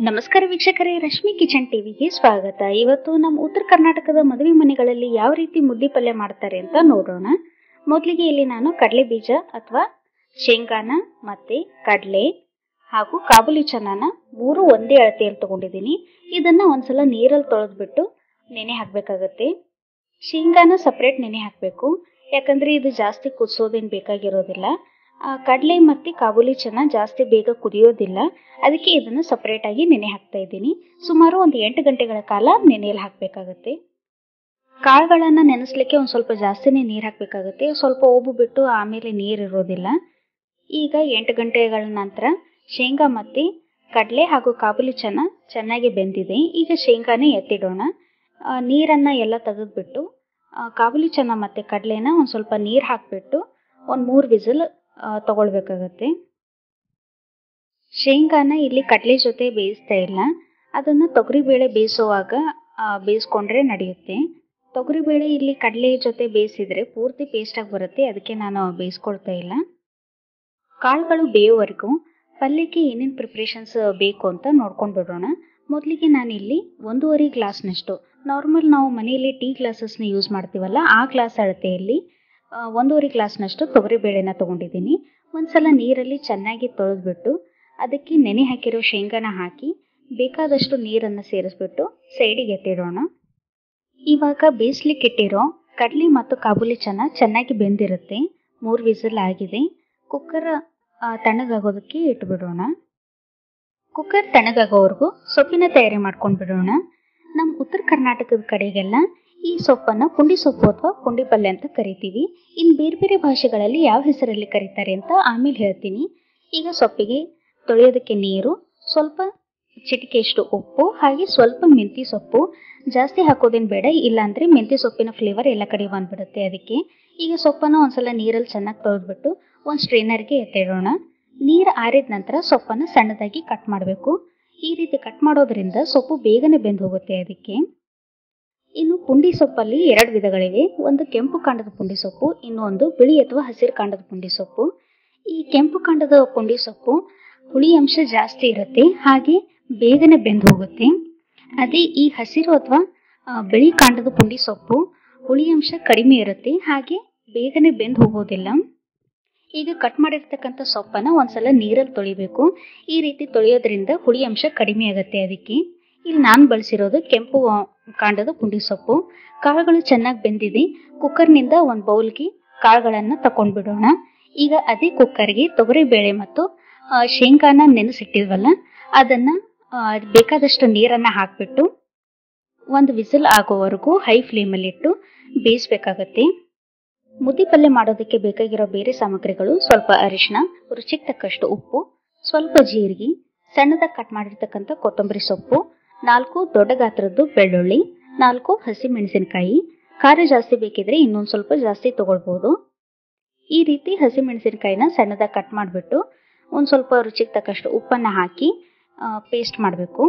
ನಮಸ್ಕಾರ ವೀಕ್ಷಕರೇ, ರಶ್ಮಿ ಕಿಚನ್ ಟಿವಿಗೆ ಸ್ವಾಗತ. ಇವತ್ತು ನಮ್ಮ ಉತ್ತರ ಕರ್ನಾಟಕದ ಮದುವೆ ಮನೆಗಳಲ್ಲಿ ಯಾವ ರೀತಿ ಮುದ್ದೆ ಪಲ್ಯ ಮಾಡ್ತಾರೆ ಅಂತ ನೋಡೋಣ. ಮೊದಲಿಗೆ ಇಲ್ಲಿ ನಾನು ಕಡಲೆ ಬೀಜ ಅಥವಾ ಶೇಂಗಾನ ಮತ್ತೆ ಕಡಲೆ ಹಾಗೂ ಕಾಬೂಲಿ ಚನಾನ ಮೂರು ಒಂದೇ ಅಳತೆಯಲ್ಲಿ ತಗೊಂಡಿದ್ದೀನಿ. ಇದನ್ನ ಒಂದ್ಸಲ ನೀರಲ್ಲಿ ತೊಳೆದ್ಬಿಟ್ಟು ನೆನೆ ಹಾಕಬೇಕಾಗತ್ತೆ. ಶೇಂಗಾನ ಸಪರೇಟ್ ನೆನೆ ಹಾಕಬೇಕು, ಯಾಕಂದ್ರೆ ಇದು ಜಾಸ್ತಿ ಕುದಿಸೋದೇನು ಬೇಕಾಗಿರೋದಿಲ್ಲ. ಕಡಲೆ ಮತ್ತು ಕಾಬೂಲಿ ಚನ ಜಾಸ್ತಿ ಬೇಗ ಕುದಿಯೋದಿಲ್ಲ, ಅದಕ್ಕೆ ಇದನ್ನು ಸಪರೇಟ್ ಆಗಿ ನೆನೆ ಹಾಕ್ತಾ ಇದ್ದೀನಿ. ಸುಮಾರು ಒಂದು 8 ಗಂಟೆಗಳ ಕಾಲ ನೆನೆಯಲ್ಲಿ ಹಾಕಬೇಕಾಗುತ್ತೆ. ಕಾಳುಗಳನ್ನು ನೆನೆಸ್ಲಿಕ್ಕೆ ಒಂದು ಸ್ವಲ್ಪ ಜಾಸ್ತಿನೇ ನೀರು ಹಾಕಬೇಕಾಗುತ್ತೆ. ಸ್ವಲ್ಪ ಉಬ್ಬು ಬಿಟ್ಟು ಆಮೇಲೆ ನೀರು ಇರೋದಿಲ್ಲ. ಈಗ 8 ಗಂಟೆಗಳ ನಂತರ ಶೇಂಗಾ ಮತ್ತು ಕಡಲೆ ಹಾಗೂ ಕಾಬೂಲಿ ಚನ ಚೆನ್ನಾಗಿ ಬೆಂದಿದೆ. ಈಗ ಶೇಂಗಾನೇ ಎತ್ತಿಡೋಣ. ನೀರನ್ನು ಎಲ್ಲ ತೆಗೆದುಬಿಟ್ಟು ಕಾಬೂಲಿ ಚನ ಮತ್ತು ಕಡಲೆನ ಒಂದು ಸ್ವಲ್ಪ ನೀರು ಹಾಕಿಬಿಟ್ಟು ಒಂದು 3 ವಿಸಿಲ್ ತಗೊಳ್ಬೇಕಾಗತ್ತೆ. ಶೇಂಗಾನ ಇಲ್ಲಿ ಕಡಲೆ ಜೊತೆ ಬೇಯಿಸ್ತಾ ಇಲ್ಲ, ಅದನ್ನು ತೊಗರಿಬೇಳೆ ಬೇಯಿಸುವಾಗ ಬೇಯಿಸ್ಕೊಂಡ್ರೆ ನಡೆಯುತ್ತೆ. ತೊಗರಿಬೇಳೆ ಇಲ್ಲಿ ಕಡಲೆ ಜೊತೆ ಬೇಯಿಸಿದ್ರೆ ಪೂರ್ತಿ ಪೇಸ್ಟಾಗಿ ಬರುತ್ತೆ, ಅದಕ್ಕೆ ನಾನು ಬೇಯಿಸ್ಕೊಳ್ತಾ ಇಲ್ಲ. ಕಾಳುಗಳು ಬೇಯೋವರೆಗೂ ಪಲ್ಯಕ್ಕೆ ಏನೇನು ಪ್ರಿಪ್ರೇಷನ್ಸ್ ಬೇಕು ಅಂತ ನೋಡ್ಕೊಂಡು ಬಿಡೋಣ. ಮೊದಲಿಗೆ ನಾನಿಲ್ಲಿ 1.5 ಗ್ಲಾಸ್ನಷ್ಟು, ನಾರ್ಮಲ್ ನಾವು ಮನೆಯಲ್ಲಿ ಟೀ ಗ್ಲಾಸಸ್ನ ಯೂಸ್ ಮಾಡ್ತೀವಲ್ಲ, ಆ ಗ್ಲಾಸ್ ಅಳತೆಯಲ್ಲಿ 1.5 ಗ್ಲಾಸ್ನಷ್ಟು ತೊಗರಿಬೇಳೆನ ತೊಗೊಂಡಿದ್ದೀನಿ. ಒಂದ್ಸಲ ನೀರಲ್ಲಿ ಚೆನ್ನಾಗಿ ತೊಳೆದ್ಬಿಟ್ಟು ಅದಕ್ಕೆ ನೆನೆ ಹಾಕಿರೋ ಶೇಂಗಾನ ಹಾಕಿ ಬೇಕಾದಷ್ಟು ನೀರನ್ನು ಸೇರಿಸ್ಬಿಟ್ಟು ಸೈಡಿಗೆ ಎತ್ತಿಡೋಣ. ಇವಾಗ ಬೇಯಿಸ್ಲಿಕ್ಕೆ ಇಟ್ಟಿರೋ ಕಡಲೆ ಮತ್ತು ಕಾಬೂಲಿ ಚನ ಚೆನ್ನಾಗಿ ಬೆಂದಿರುತ್ತೆ. 3 ವಿಸಿಲ್ ಆಗಿದೆ. ಕುಕ್ಕರ್ ತಣ್ಣಗಾಗೋದಕ್ಕೆ ಇಟ್ಬಿಡೋಣ. ಕುಕ್ಕರ್ ತಣ್ಣಗಾಗೋವರೆಗೂ ಸೊಪ್ಪಿನ ತಯಾರಿ ಮಾಡ್ಕೊಂಡು ಬಿಡೋಣ. ನಮ್ಮ ಉತ್ತರ ಕರ್ನಾಟಕದ ಕಡೆಗೆಲ್ಲ ಈ ಸೊಪ್ಪನ್ನು ಪುಂಡಿ ಸೊಪ್ಪು ಅಥವಾ ಪುಂಡಿ ಪಲ್ಯ ಅಂತ ಕರಿತೀವಿ. ಇನ್ನು ಬೇರೆ ಬೇರೆ ಭಾಷೆಗಳಲ್ಲಿ ಯಾವ ಹೆಸರಲ್ಲಿ ಕರೀತಾರೆ ಅಂತ ಆಮೇಲೆ ಹೇಳ್ತೀನಿ. ಈಗ ಸೊಪ್ಪಿಗೆ ತೊಳೆಯೋದಕ್ಕೆ ನೀರು, ಸ್ವಲ್ಪ ಚಿಟಿಕೆಯಷ್ಟು ಉಪ್ಪು, ಹಾಗೆ ಸ್ವಲ್ಪ ಮೆಂತ್ಯ ಸೊಪ್ಪು. ಜಾಸ್ತಿ ಹಾಕೋದೇನು ಬೇಡ, ಇಲ್ಲಾಂದರೆ ಮೆಂತ್ಯ ಸೊಪ್ಪಿನ ಫ್ಲೇವರ್ ಎಲ್ಲ ಕಡೆ ಬಂದ್ಬಿಡುತ್ತೆ. ಅದಕ್ಕೆ ಈಗ ಸೊಪ್ಪನ್ನು ಒಂದ್ಸಲ ನೀರಲ್ಲಿ ಚೆನ್ನಾಗಿ ತೊಳೆದ್ಬಿಟ್ಟು ಒಂದು ಸ್ಟ್ರೈನರ್ಗೆ ಎತ್ತಿಡೋಣ. ನೀರು ಆರಿದ ನಂತರ ಸೊಪ್ಪನ್ನು ಸಣ್ಣದಾಗಿ ಕಟ್ ಮಾಡಬೇಕು. ಈ ರೀತಿ ಕಟ್ ಮಾಡೋದ್ರಿಂದ ಸೊಪ್ಪು ಬೇಗನೆ ಬೆಂದು ಹೋಗುತ್ತೆ. ಅದಕ್ಕೆ ಇನ್ನು ಪುಂಡಿ ಸೊಪ್ಪಲ್ಲಿ 2 ವಿಧಗಳಿವೆ. ಒಂದು ಕೆಂಪು ಕಾಂಡದ ಪುಂಡಿ ಸೊಪ್ಪು, ಇನ್ನೊಂದು ಬಿಳಿ ಅಥವಾ ಹಸಿರು ಕಾಂಡದ ಪುಂಡಿ ಸೊಪ್ಪು. ಈ ಕೆಂಪು ಕಾಂಡದ ಪುಂಡಿ ಸೊಪ್ಪು ಹುಳಿ ಅಂಶ ಜಾಸ್ತಿ ಇರುತ್ತೆ, ಹಾಗೆ ಬೇಗನೆ ಬೆಂದು ಹೋಗುತ್ತೆ. ಅದೇ ಈ ಹಸಿರು ಅಥವಾ ಬಿಳಿ ಕಾಂಡದ ಪುಂಡಿ ಸೊಪ್ಪು ಹುಳಿ ಅಂಶ ಕಡಿಮೆ ಇರುತ್ತೆ, ಹಾಗೆ ಬೇಗನೆ ಬೆಂದು ಹೋಗೋದಿಲ್ಲ. ಈಗ ಕಟ್ ಮಾಡಿರ್ತಕ್ಕಂಥ ಸೊಪ್ಪನ್ನು ಒಂದ್ಸಲ ನೀರಲ್ಲಿ ತೊಳಿಬೇಕು. ಈ ರೀತಿ ತೊಳೆಯೋದ್ರಿಂದ ಹುಳಿ ಅಂಶ ಕಡಿಮೆ ಆಗುತ್ತೆ. ಅದಕ್ಕೆ ಇಲ್ಲಿ ನಾನು ಬಳಸಿರೋದು ಕೆಂಪು ಕಾಂಡದ ಪುಂಡಿ ಸೊಪ್ಪು. ಕಾಳುಗಳು ಚೆನ್ನಾಗಿ ಬೆಂದಿದೆ. ಕುಕ್ಕರ್ನಿಂದ ಒಂದು ಬೌಲ್ಗೆ ಕಾಳುಗಳನ್ನು ತಗೊಂಡ್ಬಿಡೋಣ. ಈಗ ಅದೇ ಕುಕ್ಕರ್ಗೆ ತೊಗರಿಬೇಳೆ ಮತ್ತು ಶೇಂಗಾನ ನೆನೆಸಿಟ್ಟಿದ್ವಲ್ಲ, ಅದನ್ನು ಬೇಕಾದಷ್ಟು ನೀರನ್ನು ಹಾಕಿಬಿಟ್ಟು 1 ವಿಸಿಲ್ ಆಗೋವರೆಗೂ ಹೈ ಫ್ಲೇಮಲ್ಲಿಟ್ಟು ಬೇಯಿಸ್ಬೇಕಾಗತ್ತೆ. ಮುದ್ದೆ ಪಲ್ಯ ಮಾಡೋದಕ್ಕೆ ಬೇಕಾಗಿರೋ ಬೇರೆ ಸಾಮಗ್ರಿಗಳು: ಸ್ವಲ್ಪ ಅರಿಶಿನ, ರುಚಿಗೆ ತಕ್ಕಷ್ಟು ಉಪ್ಪು, ಸ್ವಲ್ಪ ಜೀರಿಗೆ, ಸಣ್ಣದಾಗಿ ಕಟ್ ಮಾಡಿರ್ತಕ್ಕಂಥ ಕೊತ್ತಂಬರಿ ಸೊಪ್ಪು, 4 ದೊಡ್ಡ ಗಾತ್ರದ್ದು ಬೆಳ್ಳುಳ್ಳಿ, 4 ಹಸಿಮೆಣಸಿನಕಾಯಿ. ಖಾರ ಜಾಸ್ತಿ ಬೇಕಿದ್ರೆ ಇನ್ನೊಂದು ಸ್ವಲ್ಪ ಜಾಸ್ತಿ ತಗೊಳ್ಬೋದು. ಈ ರೀತಿ ಹಸಿಮೆಣಸಿನಕಾಯಿನ ಸಣ್ಣದಾಗಿ ಕಟ್ ಮಾಡಿಬಿಟ್ಟು ಒಂದು ಸ್ವಲ್ಪ ರುಚಿಗೆ ತಕ್ಕಷ್ಟು ಉಪ್ಪನ್ನು ಹಾಕಿ ಪೇಸ್ಟ್ ಮಾಡಬೇಕು.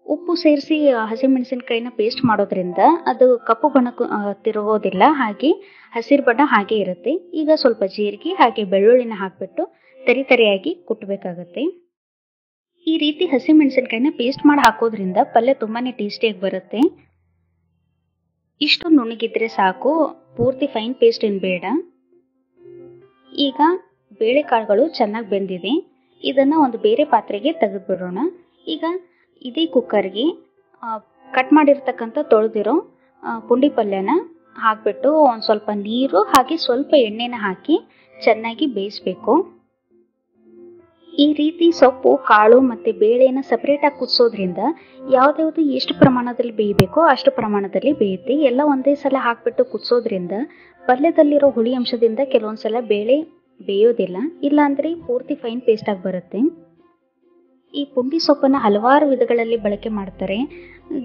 ಉಪ್ಪು ಸೇರಿಸಿ ಹಸಿಮೆಣಸಿನಕಾಯಿನ ಪೇಸ್ಟ್ ಮಾಡೋದ್ರಿಂದ ಅದು ಕಪ್ಪು ಬಣ್ಣಕ್ಕೆ ತಿರುಗೋದಿಲ್ಲ, ಹಾಗೆ ಹಸಿರು ಬಣ್ಣ ಹಾಗೆ ಇರುತ್ತೆ. ಈಗ ಸ್ವಲ್ಪ ಜೀರಿಗೆ ಹಾಗೆ ಬೆಳ್ಳುಳ್ಳಿನ ಹಾಕಿಬಿಟ್ಟು ತರಿಯಾಗಿ ಕುಟ್ಟಬೇಕಾಗತ್ತೆ. ಈ ರೀತಿ ಹಸಿಮೆಣಸಿನಕಾಯಿನ ಪೇಸ್ಟ್ ಮಾಡಿ ಹಾಕೋದ್ರಿಂದ ಪಲ್ಯ ತುಂಬಾನೇ ಟೇಸ್ಟಿಯಾಗಿ ಬರುತ್ತೆ. ಇಷ್ಟು ನುಣ್ಣಗಿದ್ರೆ ಸಾಕು, ಪೂರ್ತಿ ಫೈನ್ ಪೇಸ್ಟ್ ಏನು ಬೇಡ. ಈಗ ಬೇಳೆಕಾಳುಗಳು ಚೆನ್ನಾಗಿ ಬೆಂದಿದೆ. ಇದನ್ನು ಒಂದು ಬೇರೆ ಪಾತ್ರೆಗೆ ತೆಗೆದುಬಿಡೋಣ. ಈಗ ಇದೇ ಕುಕ್ಕರ್ಗೆ ಕಟ್ ಮಾಡಿರ್ತಕ್ಕಂಥ ತೊಳೆದಿರೋ ಪುಂಡಿ ಪಲ್ಯನ ಹಾಕಿಬಿಟ್ಟು ಒಂದು ಸ್ವಲ್ಪ ನೀರು ಹಾಗೆ ಸ್ವಲ್ಪ ಎಣ್ಣೆನ ಹಾಕಿ ಚೆನ್ನಾಗಿ ಬೇಯಿಸಬೇಕು. ಈ ರೀತಿ ಸೊಪ್ಪು, ಕಾಳು ಮತ್ತು ಬೇಳೆನ ಸಪ್ರೇಟಾಗಿ ಕುದಿಸೋದ್ರಿಂದ ಯಾವ್ದ್ಯಾವುದು ಎಷ್ಟು ಪ್ರಮಾಣದಲ್ಲಿ ಬೇಯಬೇಕೋ ಅಷ್ಟು ಪ್ರಮಾಣದಲ್ಲಿ ಬೇಯುತ್ತೆ. ಎಲ್ಲ ಒಂದೇ ಸಲ ಹಾಕಿಬಿಟ್ಟು ಕುದಿಸೋದ್ರಿಂದ ಪಲ್ಯದಲ್ಲಿರೋ ಹುಳಿ ಅಂಶದಿಂದ ಕೆಲವೊಂದು ಸಲ ಬೇಳೆ ಬೇಯೋದಿಲ್ಲ, ಇಲ್ಲಾಂದರೆ ಪೂರ್ತಿ ಫೈನ್ ಪೇಸ್ಟಾಗಿ ಬರುತ್ತೆ. ಈ ಪುಂಡಿ ಸೊಪ್ಪನ್ನು ಹಲವಾರು ವಿಧಗಳಲ್ಲಿ ಬಳಕೆ ಮಾಡ್ತಾರೆ.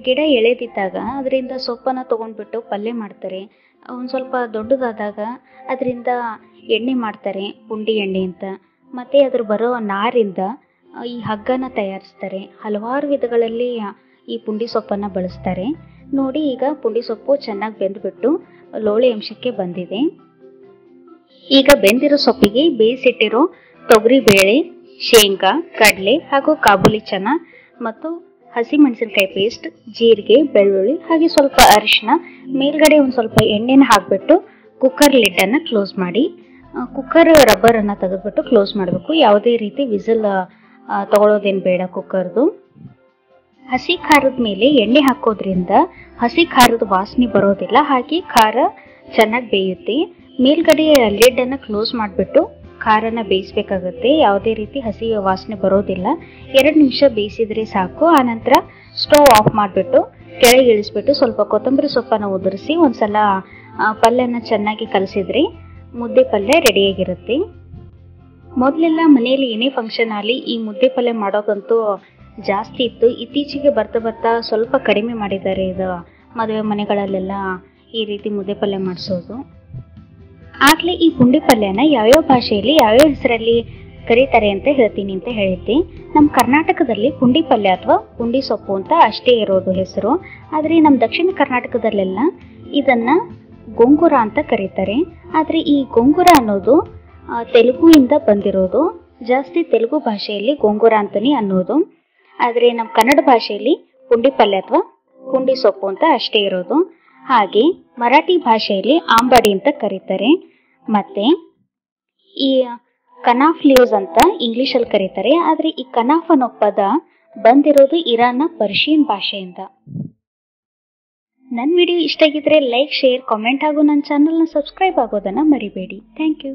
ಗಿಡ ಎಳೆದಿದ್ದಾಗ ಅದರಿಂದ ಸೊಪ್ಪನ್ನು ತೊಗೊಂಡ್ಬಿಟ್ಟು ಪಲ್ಯ ಮಾಡ್ತಾರೆ. ಒಂದು ಸ್ವಲ್ಪ ದೊಡ್ಡದಾದಾಗ ಅದರಿಂದ ಎಣ್ಣೆ ಮಾಡ್ತಾರೆ, ಪುಂಡಿ ಎಣ್ಣೆ ಅಂತ. ಮತ್ತು ಅದ್ರ ಬರೋ ನಾರಿಂದ ಈ ಹಗ್ಗನ ತಯಾರಿಸ್ತಾರೆ. ಹಲವಾರು ವಿಧಗಳಲ್ಲಿ ಈ ಪುಂಡಿ ಸೊಪ್ಪನ್ನು ಬಳಸ್ತಾರೆ. ನೋಡಿ, ಈಗ ಪುಂಡಿ ಸೊಪ್ಪು ಚೆನ್ನಾಗಿ ಬೆಂದುಬಿಟ್ಟು ಲೋಳೆ ಅಂಶಕ್ಕೆ ಬಂದಿದೆ. ಈಗ ಬೆಂದಿರೋ ಸೊಪ್ಪಿಗೆ ಬೇಯಿಸಿಟ್ಟಿರೋ ತೊಗರಿಬೇಳೆ, ಶೇಂಗಾ, ಕಡಲೆ ಹಾಗೂ ಕಾಬೂಲಿ ಚನಾ ಮತ್ತು ಹಸಿಮೆಣಸಿನಕಾಯಿ ಪೇಸ್ಟ್, ಜೀರಿಗೆ, ಬೆಳ್ಳುಳ್ಳಿ ಹಾಗೆ ಸ್ವಲ್ಪ ಅರಿಶಿನ, ಮೇಲ್ಗಡೆ ಒಂದು ಸ್ವಲ್ಪ ಎಣ್ಣೆನ ಹಾಕಿಬಿಟ್ಟು ಕುಕ್ಕರ್ ಲಿಡ್ಡನ್ನು ಕ್ಲೋಸ್ ಮಾಡಿ. ಕುಕ್ಕರ್ ರಬ್ಬರನ್ನು ತೆಗೆದುಬಿಟ್ಟು ಕ್ಲೋಸ್ ಮಾಡಬೇಕು. ಯಾವುದೇ ರೀತಿ ವಿಸಿಲ್ ತಗೊಳ್ಳೋದೇನು ಬೇಡ ಕುಕ್ಕರ್ದು. ಹಸಿ ಖಾರದ ಮೇಲೆ ಎಣ್ಣೆ ಹಾಕೋದ್ರಿಂದ ಹಸಿ ಖಾರದ ವಾಸನೆ ಬರೋದಿಲ್ಲ, ಹಾಗೆ ಖಾರ ಚೆನ್ನಾಗಿ ಬೇಯುತ್ತೆ. ಮೇಲ್ಗಡೆ ಲಿಡ್ಡನ್ನು ಕ್ಲೋಸ್ ಮಾಡಿಬಿಟ್ಟು ಖಾರನ ಬೇಯಿಸಬೇಕಾಗುತ್ತೆ. ಯಾವುದೇ ರೀತಿ ಹಸಿ ವಾಸನೆ ಬರೋದಿಲ್ಲ. 2 ನಿಮಿಷ ಬೇಯಿಸಿದ್ರೆ ಸಾಕು. ಆನಂತರ ಸ್ಟವ್ ಆಫ್ ಮಾಡಿಬಿಟ್ಟು ಕೆಳಗೆ ಇಳಿಸ್ಬಿಟ್ಟು ಸ್ವಲ್ಪ ಕೊತ್ತಂಬರಿ ಸೊಪ್ಪನ್ನು ಉದುರಿಸಿ ಒಂದ್ಸಲ ಪಲ್ಯನ ಚೆನ್ನಾಗಿ ಕಲಸಿದ್ರೆ ಮುದ್ದೆ ಪಲ್ಯ ರೆಡಿಯಾಗಿರುತ್ತೆ. ಮೊದಲೆಲ್ಲ ಮನೆಯಲ್ಲಿ ಏನೇ ಫಂಕ್ಷನ್ ಆಗಲಿ ಈ ಮುದ್ದೆ ಪಲ್ಯ ಮಾಡೋದಂತೂ ಜಾಸ್ತಿ ಇತ್ತು. ಇತ್ತೀಚೆಗೆ ಬರ್ತಾ ಬರ್ತಾ ಸ್ವಲ್ಪ ಕಡಿಮೆ ಮಾಡಿದ್ದಾರೆ. ಇದು ಮದುವೆ ಮನೆಗಳಲ್ಲೆಲ್ಲ ಈ ರೀತಿ ಮುದ್ದೆ ಪಲ್ಯ ಮಾಡಿಸೋದು. ಆಗಲೇ ಈ ಪುಂಡಿ ಪಲ್ಯನ ಯಾವ್ಯಾವ ಭಾಷೆಯಲ್ಲಿ ಯಾವ್ಯಾವ ಹೆಸರಲ್ಲಿ ಕರೀತಾರೆ ಅಂತ ಹೇಳ್ತೀನಿ ಅಂತ ಹೇಳಿದ್ದೆ. ನಮ್ಮ ಕರ್ನಾಟಕದಲ್ಲಿ ಪುಂಡಿ ಪಲ್ಯ ಅಥವಾ ಪುಂಡಿ ಸೊಪ್ಪು ಅಂತ ಅಷ್ಟೇ ಇರೋದು ಹೆಸರು. ಆದರೆ ನಮ್ಮ ದಕ್ಷಿಣ ಕರ್ನಾಟಕದಲ್ಲೆಲ್ಲ ಇದನ್ನ ಗೊಂಗುರ ಅಂತ ಕರೀತಾರೆ. ಆದರೆ ಈ ಗೊಂಗುರ ಅನ್ನೋದು ತೆಲುಗುವಿಂದ ಬಂದಿರೋದು. ಜಾಸ್ತಿ ತೆಲುಗು ಭಾಷೆಯಲ್ಲಿ ಗೊಂಗುರ ಅಂತಲೇ ಅನ್ನೋದು. ಆದರೆ ನಮ್ಮ ಕನ್ನಡ ಭಾಷೆಯಲ್ಲಿ ಪುಂಡಿ ಪಲ್ಯ ಅಥವಾ ಪುಂಡಿ ಸೊಪ್ಪು ಅಂತ ಅಷ್ಟೇ ಇರೋದು. ಹಾಗೆ ಮರಾಠಿ ಭಾಷೆಯಲ್ಲಿ ಆಂಬಾಡಿ ಅಂತ ಕರೀತಾರೆ. ಮತ್ತೆ ಈ ಕನಾಫ್ ಲೀವ್ಸ್ ಅಂತ ಇಂಗ್ಲಿಷಲ್ಲಿ ಕರೀತಾರೆ. ಆದರೆ ಈ ಕನಾಫ್ ಅನ್ನೋ ಪದ ಬಂದಿರೋದು ಇರಾನ್ನ ಪರ್ಷಿಯನ್ ಭಾಷೆಯಿಂದ. ನನ್ನ ವಿಡಿಯೋ ಇಷ್ಟ ಆಗಿದ್ರೆ ಲೈಕ್, ಶೇರ್, ಕಾಮೆಂಟ್ ಹಾಗೂ ನನ್ನ ಚಾನಲ್ನ ಸಬ್ಸ್ಕ್ರೈಬ್ ಆಗೋದನ್ನು ಮರಿಬೇಡಿ. Thank you.